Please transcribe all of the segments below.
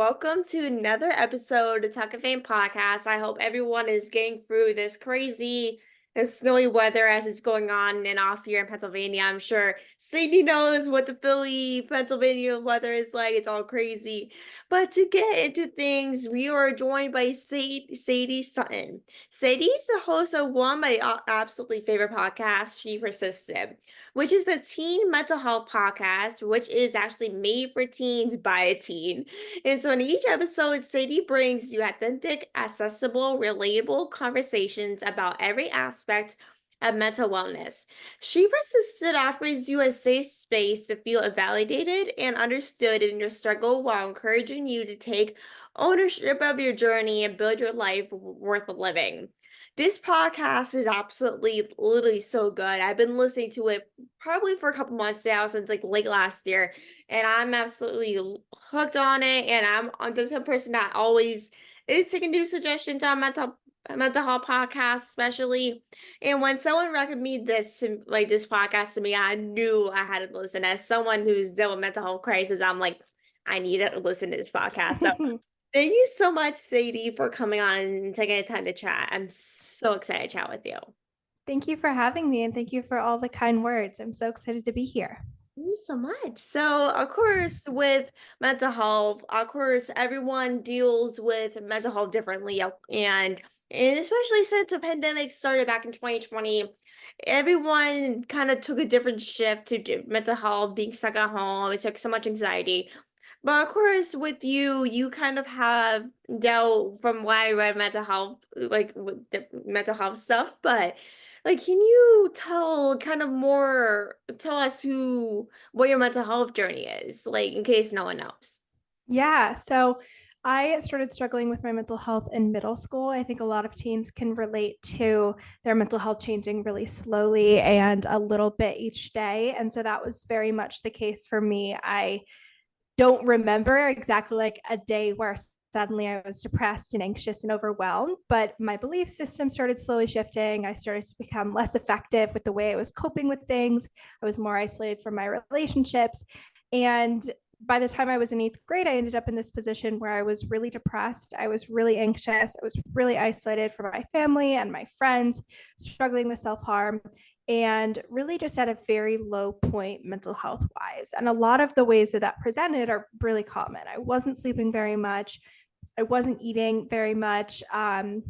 welcome to another episode of Talkoffame podcast. I hope everyone is getting through this crazy and snowy weather as it's going on and off here in Pennsylvania. I'm sure Sadie knows what the Philly, Pennsylvania weather is like. It's all crazy. But to get into things, we are joined by Sadie Sutton. Sadie's the host of one of my absolutely favorite podcasts, She Persisted, which is the teen mental health podcast, which is actually made for teens by a teen. And so in each episode, Sadie brings you authentic, accessible, relatable conversations about every aspect of mental wellness. She Persisted offers you a safe space to feel validated and understood in your struggle while encouraging you to take ownership of your journey and build your life worth living. This podcast is absolutely literally so good. I've been listening to it probably for a couple months now since like late last year, and I'm absolutely hooked on it. And I'm the type of person that always is taking new suggestions on mental health podcasts, especially. And when someone recommended this podcast to me, I knew I had to listen. As someone who's dealt with mental health crisis, I'm like, I need to listen to this podcast. So thank you so much, Sadie, for coming on and taking the time to chat. I'm so excited to chat with you. Thank you for having me and thank you for all the kind words. I'm so excited to be here. Thank you so much. So, of course, with mental health, of course, everyone deals with mental health differently. And especially since the pandemic started back in 2020, everyone kind of took a different shift to mental health, being stuck at home. It took so much anxiety. But of course, with you, you kind of have dealt from what I read mental health, like with the mental health stuff. But like, can you tell us what your mental health journey is, like in case no one knows? Yeah, so I started struggling with my mental health in middle school. I think a lot of teens can relate to their mental health changing really slowly and a little bit each day. And so that was very much the case for me. I don't remember exactly like a day where suddenly I was depressed and anxious and overwhelmed, but my belief system started slowly shifting. I started to become less effective with the way I was coping with things. I was more isolated from my relationships. And by the time I was in eighth grade, I ended up in this position where I was really depressed. I was really anxious. I was really isolated from my family and my friends, struggling with self harm and really just at a very low point mental health wise. And a lot of the ways that presented are really common. I wasn't sleeping very much. I wasn't eating very much.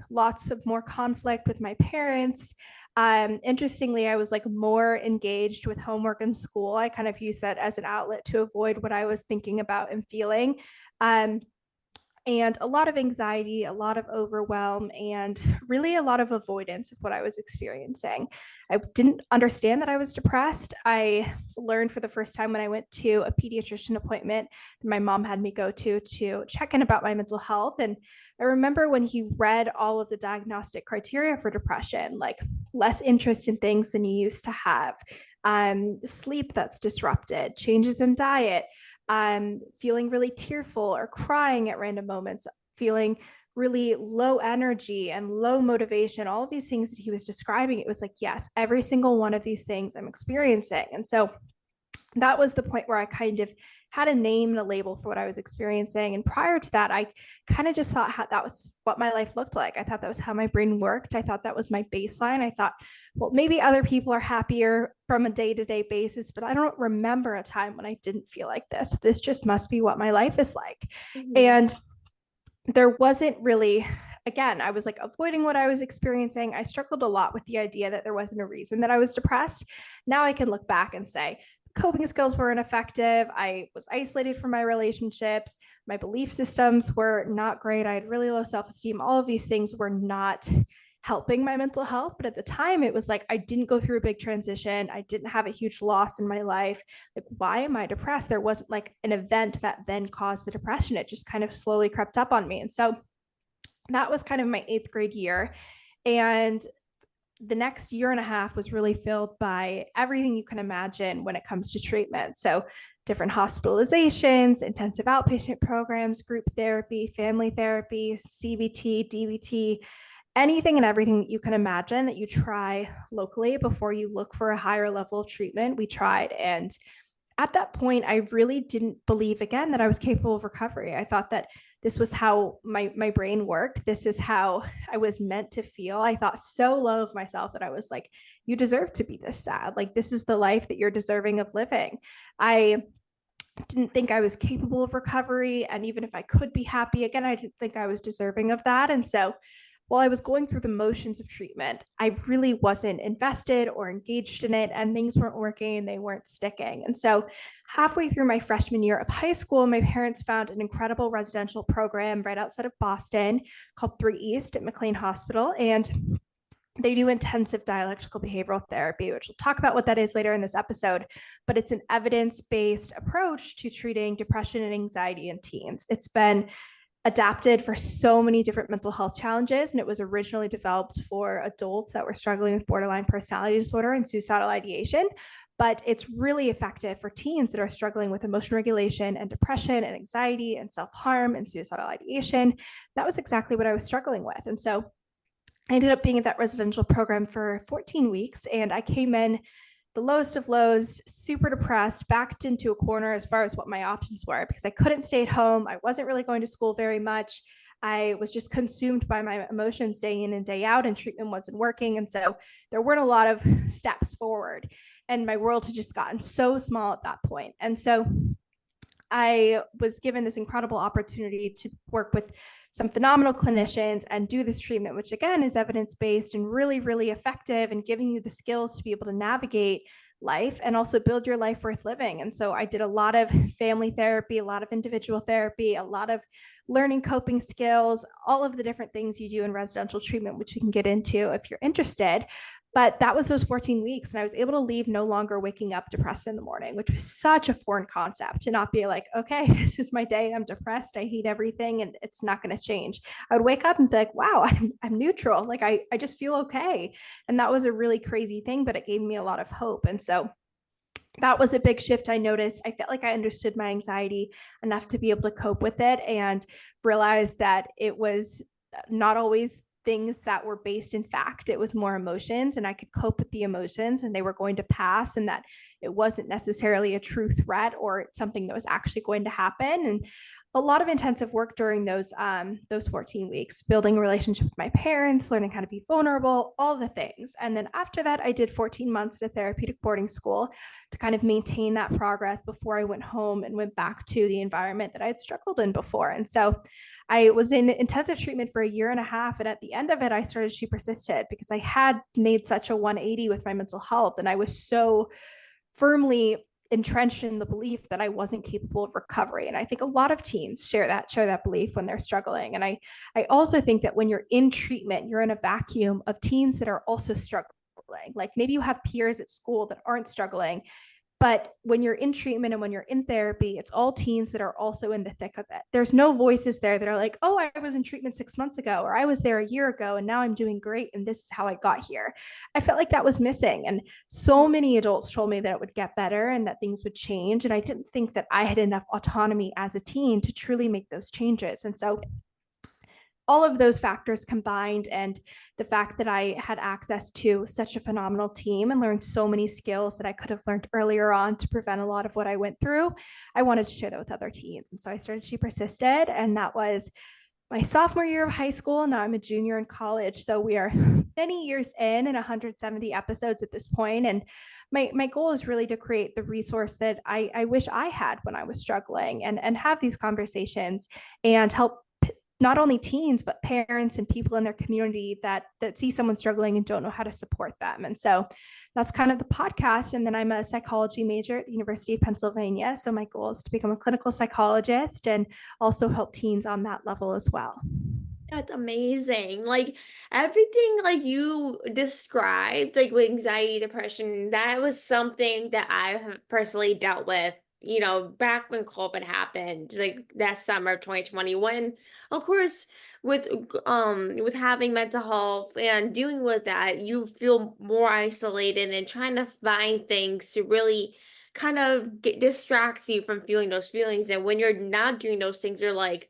Lots of more conflict with my parents. Interestingly, I was like more engaged with homework and school. I kind of used that as an outlet to avoid what I was thinking about and feeling. Um, and a lot of anxiety, a lot of overwhelm, and really a lot of avoidance of what I was experiencing. I didn't understand that I was depressed. I learned for the first time when I went to a pediatrician appointment that my mom had me go to check in about my mental health. And I remember when he read all of the diagnostic criteria for depression, like less interest in things than you used to have, sleep that's disrupted, changes in diet, feeling really tearful or crying at random moments, feeling really low energy and low motivation, all of these things that he was describing, it was like, yes, every single one of these things I'm experiencing. And so that was the point where I kind of had a name and a label for what I was experiencing. And prior to that, I kind of just thought that was what my life looked like. I thought that was how my brain worked. I thought that was my baseline. I thought, well, maybe other people are happier from a day to day basis, but I don't remember a time when I didn't feel like this. This just must be what my life is like. Mhm. And there wasn't really, again, I was like avoiding what I was experiencing. I struggled a lot with the idea that there wasn't a reason that I was depressed. Now I can look back and say, coping skills were ineffective. I was isolated from my relationships. My belief systems were not great. I had really low self esteem. All of these things were not helping my mental health. But at the time, it was like I didn't go through a big transition. I didn't have a huge loss in my life. Like, why am I depressed? There wasn't like an event that then caused the depression. It just kind of slowly crept up on me. And so that was kind of my eighth grade year. And the next year and a half was really filled by everything you can imagine when it comes to treatment. So, different hospitalizations, intensive outpatient programs, group therapy, family therapy, CBT, DBT, anything and everything that you can imagine that you try locally before you look for a higher level of treatment. We tried. And at that point, I really didn't believe again that I was capable of recovery. I thought that this was how my brain worked. This is how I was meant to feel. I thought so low of myself that I was like, you deserve to be this sad. Like, this is the life that you're deserving of living. I didn't think I was capable of recovery. And even if I could be happy again, I didn't think I was deserving of that. And so while I was going through the motions of treatment, I really wasn't invested or engaged in it, and things weren't working, they weren't sticking. And so, halfway through my freshman year of high school, my parents found an incredible residential program right outside of Boston called 3 East at McLean Hospital. And they do intensive dialectical behavioral therapy, which we'll talk about what that is later in this episode. But it's an evidence based approach to treating depression and anxiety in teens. It's been adapted for so many different mental health challenges. And it was originally developed for adults that were struggling with borderline personality disorder and suicidal ideation. But it's really effective for teens that are struggling with emotion regulation and depression and anxiety and self harm and suicidal ideation. That was exactly what I was struggling with. And so I ended up being at that residential program for 14 weeks, and I came in the lowest of lows, super depressed, backed into a corner as far as what my options were because I couldn't stay at home. I wasn't really going to school very much. I was just consumed by my emotions day in and day out, and treatment wasn't working. And so there weren't a lot of steps forward. And my world had just gotten so small at that point. And so I was given this incredible opportunity to work with some phenomenal clinicians and do this treatment, which again is evidence based and really, really effective and giving you the skills to be able to navigate life and also build your life worth living. And so I did a lot of family therapy, a lot of individual therapy, a lot of learning coping skills, all of the different things you do in residential treatment, which we can get into if you're interested. But that was those 14 weeks. And I was able to leave no longer waking up depressed in the morning, which was such a foreign concept to not be like, okay, this is my day. I'm depressed. I hate everything and it's not going to change. I would wake up and be like, wow, I'm neutral. Like I just feel okay. And that was a really crazy thing, but it gave me a lot of hope. And so that was a big shift I noticed. I felt like I understood my anxiety enough to be able to cope with it and realize that it was not always things that were based in fact. It was more emotions, and I could cope with the emotions and they were going to pass, and that it wasn't necessarily a true threat or something that was actually going to happen. And a lot of intensive work during those 14 weeks, building a relationship with my parents, learning how to be vulnerable, all the things. And then after that, I did 14 months at a therapeutic boarding school to kind of maintain that progress before I went home and went back to the environment that I had struggled in before. And so I was in intensive treatment for a year and a half. And at the end of it, I started She Persisted because I had made such a 180 with my mental health. And I was so firmly entrenched in the belief that I wasn't capable of recovery. And I think a lot of teens share that belief when they're struggling. And I also think that when you're in treatment, you're in a vacuum of teens that are also struggling. Like maybe you have peers at school that aren't struggling, but when you're in treatment and when you're in therapy, it's all teens that are also in the thick of it. There's no voices there that are like, oh, I was in treatment 6 months ago, or I was there a year ago, and now I'm doing great. And this is how I got here. I felt like that was missing. And so many adults told me that it would get better and that things would change. And I didn't think that I had enough autonomy as a teen to truly make those changes. And so all of those factors combined, and the fact that I had access to such a phenomenal team and learned so many skills that I could have learned earlier on to prevent a lot of what I went through, I wanted to share that with other teens. And so I started She Persisted, and that was my sophomore year of high school. Now I'm a junior in college. So we are many years in and 170 episodes at this point. And my goal is really to create the resource that I wish I had when I was struggling, and have these conversations and help not only teens, but parents and people in their community that see someone struggling and don't know how to support them. And so that's kind of the podcast. And then I'm a psychology major at the University of Pennsylvania. So my goal is to become a clinical psychologist and also help teens on that level as well. That's amazing. Like everything like you described, like with anxiety, depression, that was something that I have personally dealt with, back when COVID happened, like that summer of 2020, when of course with having mental health and dealing with that, you feel more isolated and trying to find things to really kind of distract you from feeling those feelings. And when you're not doing those things, you're like,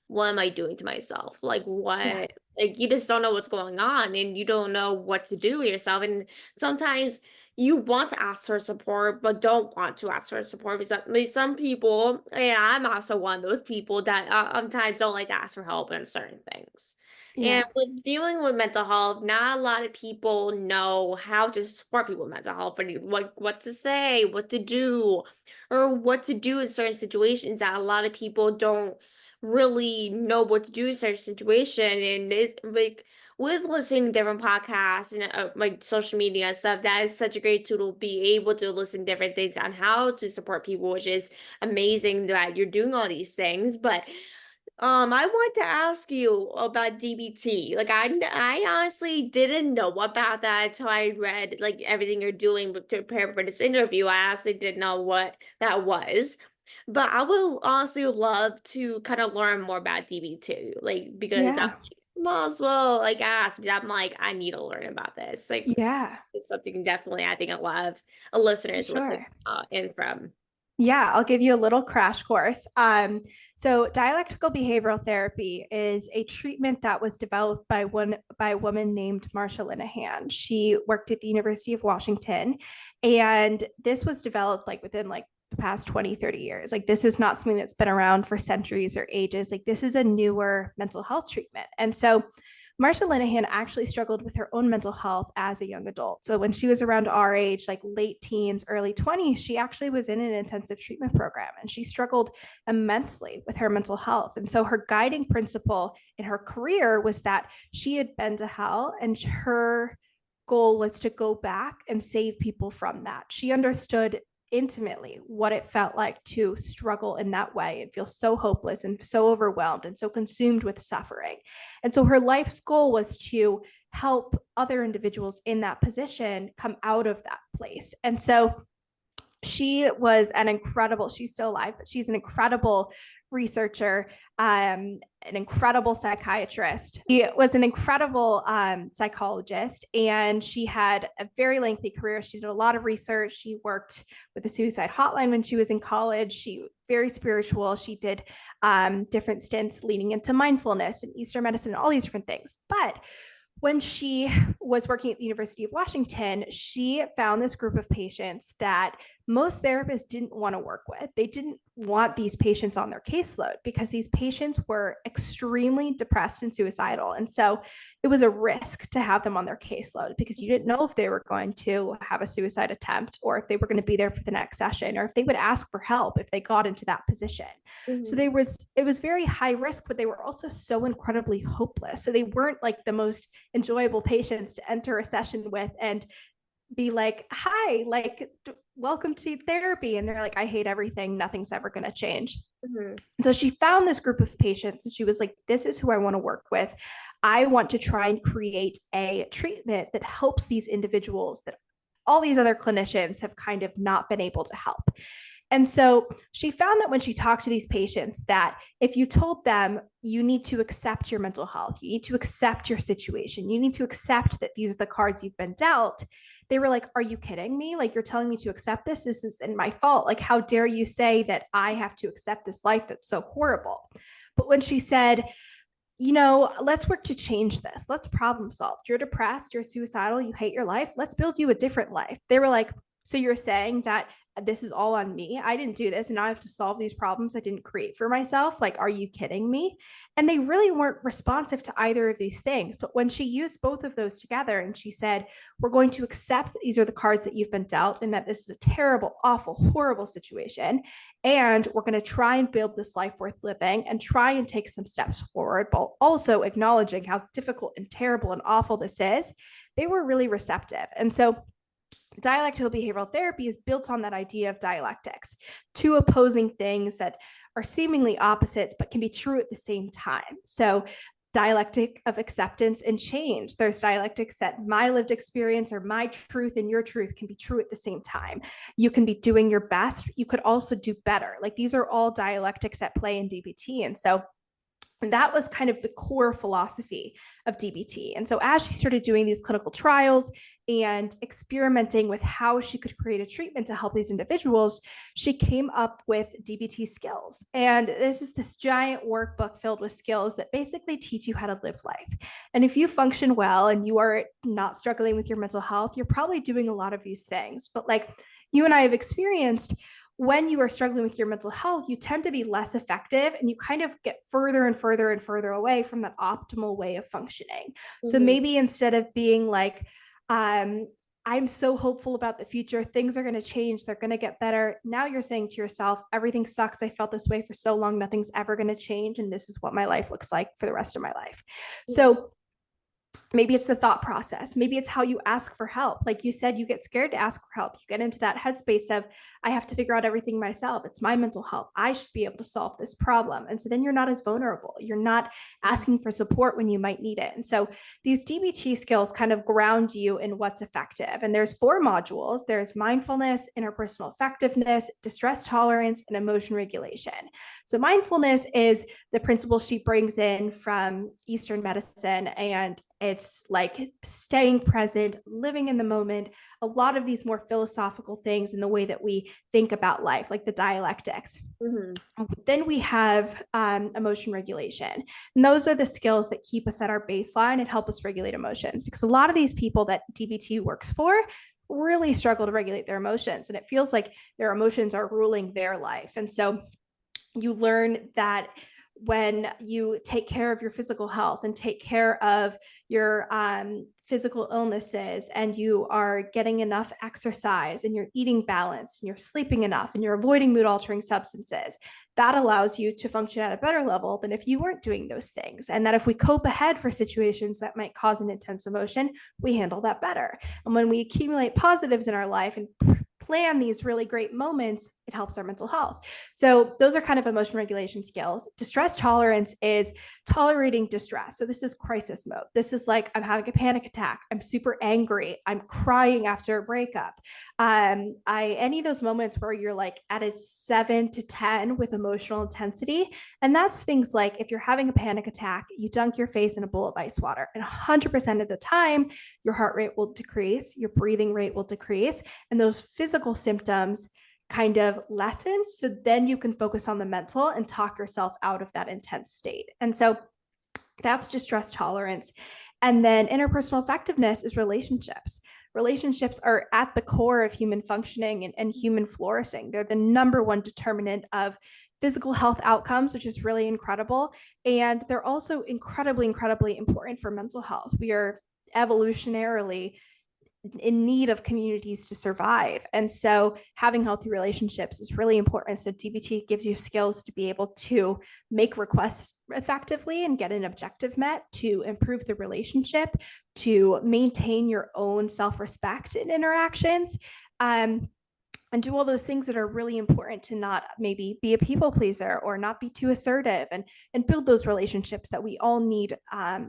what am I doing to myself? Like, Yeah. you just don't know what's going on and you don't know what to do with yourself. And sometimes you want to ask for support, but don't want to ask for support because I mean, some people, and I'm also one of those people that sometimes don't like to ask for help in certain things. And Yeah. with dealing with mental health, not a lot of people know how to support people with mental health, and what to say, what to do, or what to do in certain situations that a lot of people don't really know what to do in certain situation. And it's like with listening to different podcasts and like social media and stuff, that is such a great tool to be able to listen to different things on how to support people, which is amazing that you're doing all these things. But I want to ask you about DBT. Like I honestly didn't know about that until I read like everything you're doing to prepare for this interview. I honestly didn't know what that was. But I would honestly love to kind of learn more about DBT, like because I'm Yeah. like, might as well like ask. Because I'm like, I need to learn about this. Like Yeah. it's something definitely I think a lot of For listeners would like sure. in from. Yeah, I'll give you a little crash course. So dialectical behavioral therapy is a treatment that was developed by a woman named Marsha Linehan. She worked at the University of Washington, and this was developed like within like the past 20, 30 years. Like this is not something that's been around for centuries or ages. Like this is a newer mental health treatment. And so Marsha Linehan actually struggled with her own mental health as a young adult. So when she was around our age, like late teens, early 20s, she actually was in an intensive treatment program and she struggled immensely with her mental health. And so her guiding principle in her career was that she had been to hell and her goal was to go back and save people from that. She understood intimately what it felt like to struggle in that way and feel so hopeless and so overwhelmed and so consumed with suffering. And so her life's goal was to help other individuals in that position come out of that place. And so she was an incredible, she's still alive, but she's an incredible researcher, an incredible psychiatrist. She was an incredible psychologist, and she had a very lengthy career. She did a lot of research. She worked with the suicide hotline when she was in college. She very spiritual. She did different stints leaning into mindfulness and Eastern medicine and all these different things. But when she was working at the University of Washington, she found this group of patients that most therapists didn't want to work with. They didn't want these patients on their caseload because these patients were extremely depressed and suicidal. And so it was a risk to have them on their caseload because you didn't know if they were going to have a suicide attempt or if they were going to be there for the next session or if they would ask for help if they got into that position. So Mhm. it was very high risk, but they were also so incredibly hopeless. So they weren't like the most enjoyable patients to enter a session with and be like, hi, like, welcome to therapy. And they're like, I hate everything. Nothing's ever going to change. Mhm. So she found this group of patients and she was like, this is who I want to work with. I want to try and create a treatment that helps these individuals that all these other clinicians have kind of not been able to help. And so she found that when she talked to these patients, that if you told them you need to accept your mental health, you need to accept your situation, you need to accept that these are the cards you've been dealt, they were like, are you kidding me? Like, you're telling me to accept this? This isn't my fault. Like, how dare you say that I have to accept this life that's so horrible? But when she said, let's work to change this. Let's problem solve. You're depressed, you're suicidal, you hate your life. Let's build you a different life. They were like, so you're saying that this is all on me? I didn't do this and now I have to solve these problems I didn't create for myself. Like, are you kidding me? And they really weren't responsive to either of these things. But when she used both of those together and she said, we're going to accept that these are the cards that you've been dealt and that this is a terrible, awful, horrible situation. And we're going to try and build this life worth living and try and take some steps forward, but also acknowledging how difficult and terrible and awful this is. They were really receptive. And so dialectical behavioral therapy is built on that idea of dialectics, two opposing things that are seemingly opposites but can be true at the same time. So dialectic of acceptance and change. There's dialectics that my lived experience or my truth and your truth can be true at the same time. You can be doing your best. You could also do better. Like these are all dialectics at play in DBT. And so And that was kind of the core philosophy of DBT. And so as she started doing these clinical trials and experimenting with how she could create a treatment to help these individuals, she came up with DBT skills. And this is this giant workbook filled with skills that basically teach you how to live life. And if you function well and you are not struggling with your mental health, you're probably doing a lot of these things. But like you and I have experienced, when you are struggling with your mental health, you tend to be less effective and you kind of get further and further and further away from that optimal way of functioning. So maybe instead of being like, I'm so hopeful about the future, things are going to change, they're going to get better. Now you're saying to yourself, everything sucks. I felt this way for so long, nothing's ever going to change. And this is what my life looks like for the rest of my life. So maybe it's the thought process. Maybe it's how you ask for help. Like you said, you get scared to ask for help. You get into that headspace of, I have to figure out everything myself. It's my mental health. I should be able to solve this problem. And so then you're not as vulnerable. You're not asking for support when you might need it. And so these DBT skills kind of ground you in what's effective. And there's 4 modules. There's mindfulness, interpersonal effectiveness, distress tolerance, and emotion regulation. So mindfulness is the principle she brings in from Eastern medicine, and it's like staying present, living in the moment, a lot of these more philosophical things in the way that we think about life, like the dialectics. Then we have emotion regulation. And those are the skills that keep us at our baseline and help us regulate emotions, because a lot of these people that DBT works for really struggle to regulate their emotions. And it feels like their emotions are ruling their life. And so you learn that when you take care of your physical health and take care of your physical illnesses, and you are getting enough exercise and you're eating balanced and you're sleeping enough and you're avoiding mood altering substances, that allows you to function at a better level than if you weren't doing those things. And that if we cope ahead for situations that might cause an intense emotion, we handle that better. And when we accumulate positives in our life and plan these really great moments, it helps our mental health. So those are kind of emotion regulation skills. Distress tolerance is tolerating distress. So this is crisis mode. This is like, I'm having a panic attack. I'm super angry. I'm crying after a breakup. Any of those moments where you're like at a 7 to 10 with emotional intensity. And that's things like if you're having a panic attack, you dunk your face in a bowl of ice water, and 100% of the time, your heart rate will decrease, your breathing rate will decrease, and those physical symptoms kind of lessen. So then you can focus on the mental and talk yourself out of that intense state. And so that's distress tolerance. And then interpersonal effectiveness is relationships. Relationships are at the core of human functioning and human flourishing. They're the number one determinant of physical health outcomes, which is really incredible. And they're also incredibly, incredibly important for mental health. We are evolutionarily in need of communities to survive. And so having healthy relationships is really important. So DBT gives you skills to be able to make requests effectively and get an objective met, to improve the relationship, to maintain your own self-respect in interactions, and do all those things that are really important to not maybe be a people pleaser or not be too assertive, and build those relationships that we all need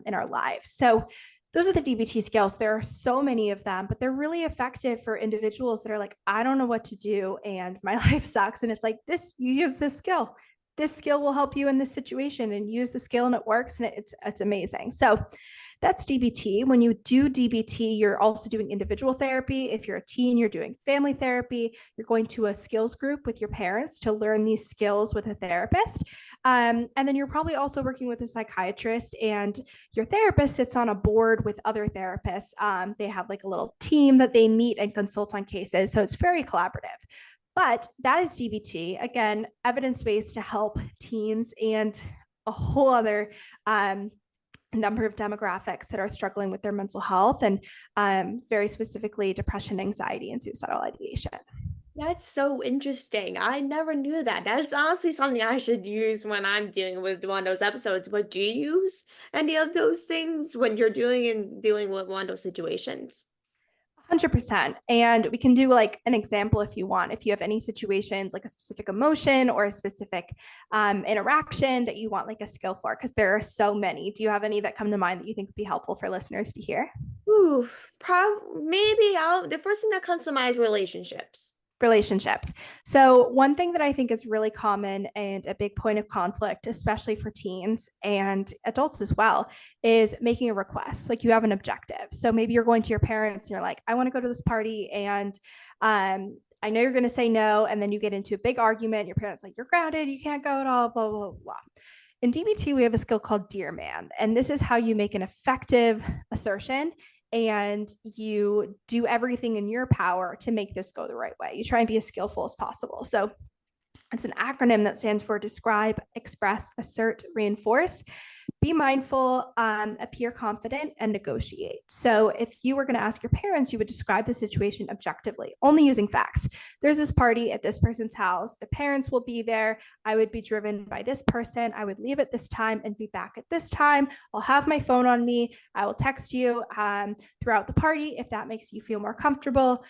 in our lives. So those are the DBT skills. There are so many of them, but they're really effective for individuals that are like, I don't know what to do and my life sucks. And it's like, this, you use this skill. This skill will help you in this situation, and use the skill and it works, and it's amazing. So that's DBT. When you do DBT, you're also doing individual therapy. If you're a teen, you're doing family therapy. You're going to a skills group with your parents to learn these skills with a therapist. And then you're probably also working with a psychiatrist, and your therapist sits on a board with other therapists. They have like a little team that they meet and consult on cases. So it's very collaborative. But that is DBT. Again, evidence-based to help teens and a whole other number of demographics that are struggling with their mental health, and very specifically depression, anxiety, and suicidal ideation. That's so interesting. I never knew that. That's honestly something I should use when I'm dealing with one of those episodes. But do you use any of those things when you're dealing with one of those situations? 100%. And we can do like an example if you want. If you have any situations, like a specific emotion or a specific interaction that you want like a skill for, because there are so many. Do you have any that come to mind that you think would be helpful for listeners to hear? Ooh, maybe the first thing that comes to mind is relationships. Relationships. So, one thing that I think is really common and a big point of conflict, especially for teens and adults as well, is making a request. Like you have an objective. So, maybe you're going to your parents and you're like, I want to go to this party. And I know you're going to say no. And then you get into a big argument. Your parents like, you're grounded. You can't go at all, blah, blah, blah. In DBT, we have a skill called Dear Man. And this is how you make an effective assertion and you do everything in your power to make this go the right way. You try and be as skillful as possible. So it's an acronym that stands for describe, express, assert, reinforce. Be mindful, appear confident, and negotiate. So if you were going to ask your parents, you would describe the situation objectively, only using facts. There's this party at this person's house. The parents will be there. I would be driven by this person. I would leave at this time and be back at this time. I'll have my phone on me. I will text you throughout the party if that makes you feel more comfortable.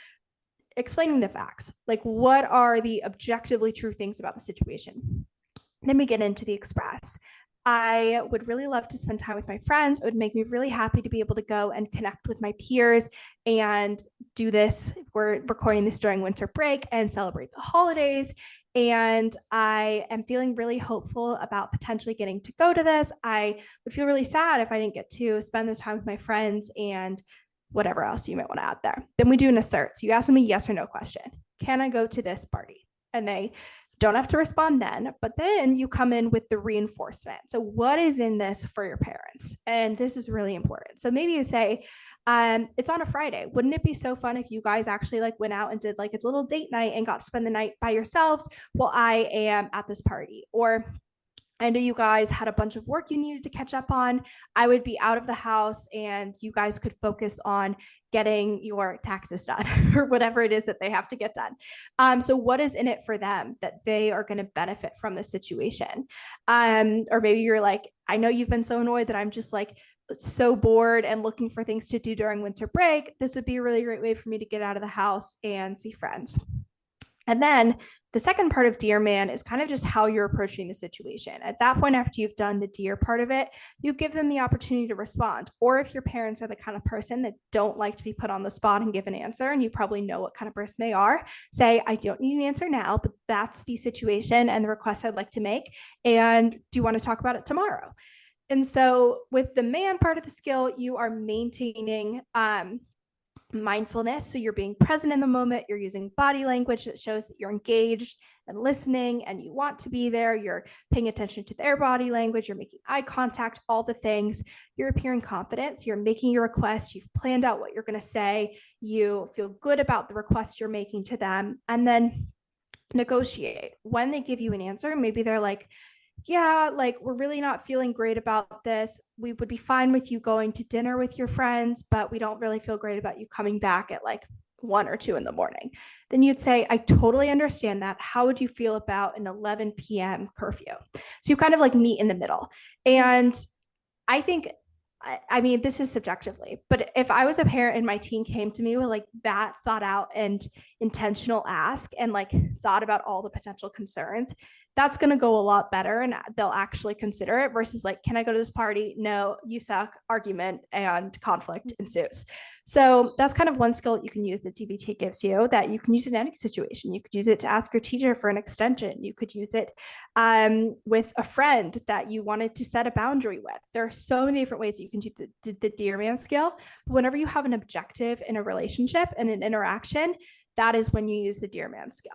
Explaining the facts, like what are the objectively true things about the situation. Then we get into the express. I would really love to spend time with my friends. It would make me really happy to be able to go and connect with my peers and do this. We're recording this during winter break and celebrate the holidays. And I am feeling really hopeful about potentially getting to go to this. I would feel really sad if I didn't get to spend this time with my friends and whatever else you might want to add there. Then we do an assert. So you ask them a yes or no question. Can I go to this party? And they don't have to respond then, but then you come in with the reinforcement. So what is in this for your parents? And this is really important. So maybe you say, it's on a Friday. Wouldn't it be so fun if you guys actually like went out and did like a little date night and got to spend the night by yourselves while I am at this party? Or I know you guys had a bunch of work you needed to catch up on. I would be out of the house and you guys could focus on getting your taxes done or whatever it is that they have to get done. So what is in it for them that they are going to benefit from this situation? Or maybe you're like, I know you've been so annoyed that I'm just like so bored and looking for things to do during winter break. This would be a really great way for me to get out of the house and see friends. And then the second part of Dear Man is kind of just how you're approaching the situation. At that point, after you've done the Dear part of it, you give them the opportunity to respond. Or if your parents are the kind of person that don't like to be put on the spot and give an answer, and you probably know what kind of person they are, say, I don't need an answer now, but that's the situation and the request I'd like to make. And do you want to talk about it tomorrow? And so with the man part of the skill, you are maintaining mindfulness. So you're being present in the moment. You're using body language that shows that you're engaged and listening and you want to be there. You're paying attention to their body language. You're making eye contact, all the things. You're appearing confident. So you're making your request. You've planned out what you're going to say. You feel good about the request you're making to them. And then negotiate. When they give you an answer, maybe they're like, yeah, like we're really not feeling great about this. We would be fine with you going to dinner with your friends, but we don't really feel great about you coming back at like 1 or 2 in the morning. Then you'd say, I totally understand that. How would you feel about an 11 p.m. curfew? So you kind of like meet in the middle. And I think, I mean, this is subjectively, but if I was a parent and my teen came to me with like that thought out and intentional ask and like thought about all the potential concerns, that's going to go a lot better and they'll actually consider it versus like, can I go to this party? No, you suck, argument and conflict ensues. So that's kind of one skill that you can use that DBT gives you that you can use in any situation. You could use it to ask your teacher for an extension. You could use it with a friend that you wanted to set a boundary with. There are so many different ways that you can do the Dear Man skill. But whenever you have an objective in a relationship and an interaction, that is when you use the Dear Man skill.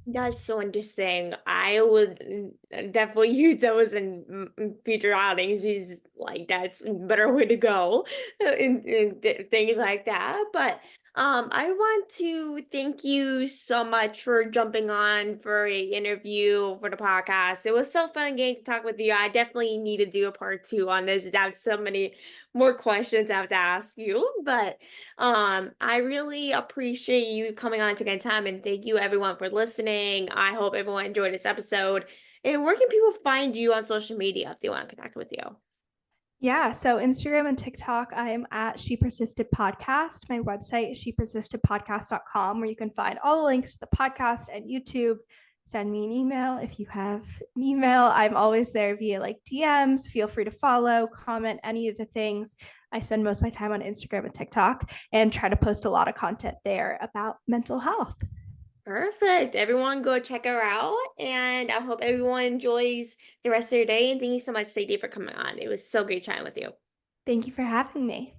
That's so interesting. I would definitely use those in future outings because, like, that's a better way to go in things like that. But I want to thank you so much for jumping on for a interview for the podcast. It was so fun getting to talk with you. I definitely need to do a part 2 on this. I have so many more questions I have to ask you, but I really appreciate you coming on, taking time, and thank you everyone for listening. I hope everyone enjoyed this episode. And where can people find you on social media if they want to connect with you? Yeah, so Instagram and TikTok, I am at She Persisted Podcast. My website is shepersistedpodcast.com, where you can find all the links to the podcast and YouTube. Send me an email if you have an email. I'm always there via like DMs. Feel free to follow, comment, any of the things. I spend most of my time on Instagram and TikTok and try to post a lot of content there about mental health. Perfect. Everyone go check her out. And I hope everyone enjoys the rest of your day. And thank you so much, Sadie, for coming on. It was so great chatting with you. Thank you for having me.